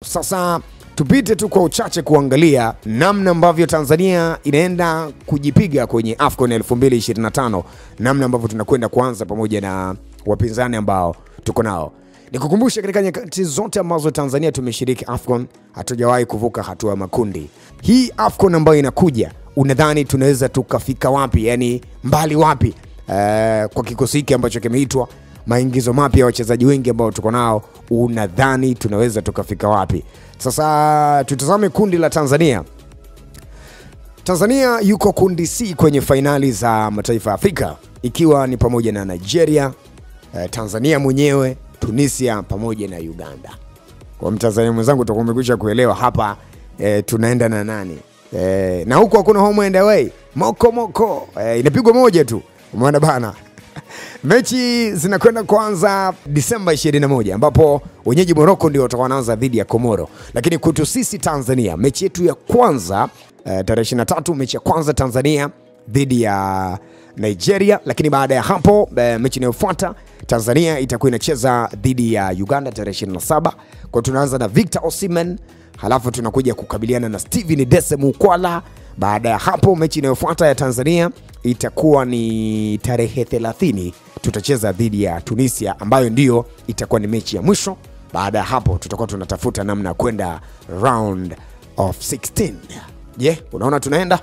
Sasa tupite tu kwa uchache kuangalia namna ambavyo Tanzania inaenda kujipiga kwenye AFCON 2025, namna ambavyo tunakwenda kuanza pamoja na wapinzani ambao tuko nao. Nikukumbusha, katika nyakati zote ambazo Tanzania tumeshiriki AFCON, hatujawahi kuvuka hatua ya makundi. Hii AFCON ambayo inakuja, unadhani tunaweza tukafika wapi? Yani mbali wapi? Kwa kikosi hiki ambacho kimeitwa, maingizo mapya ya wachezaji wengi ambao tuko nao, unadhani tunaweza tukafika wapi? Sasa tutazame kundi la Tanzania. Tanzania yuko kundi C kwenye finali za mataifa ya Afrika, ikiwa ni pamoja na Nigeria, Tanzania mwenyewe, Tunisia pamoja na Uganda. Kwa Mtanzania mwenzangu utakuwa umekwisha kuelewa hapa tunaenda na nani. Na huko hakuna home and away. Moko. Inapigwa moja tu. Umeona bana. Mechi zinakwenda kuanza Disemba 21, ambapo wenyeji Morocco ndio watakuwa wanaanza dhidi ya Komoro. Lakini kwetu sisi Tanzania, mechi yetu ya kwanza tarehe 23, mechi ya kwanza Tanzania dhidi ya Nigeria. Lakini baada ya hapo mechi inayofuata Tanzania itakuwa inacheza dhidi ya Uganda tarehe 27. Kwa tunaanza na Victor Osimhen, halafu tunakuja kukabiliana na Steven Dese Mukwala. Baada ya hapo mechi inayofuata ya Tanzania itakuwa ni tarehe 30, tutacheza dhidi ya Tunisia, ambayo ndio itakuwa ni mechi ya mwisho. Baada ya hapo tutakuwa tunatafuta namna kwenda round of 16. Unaona tunaenda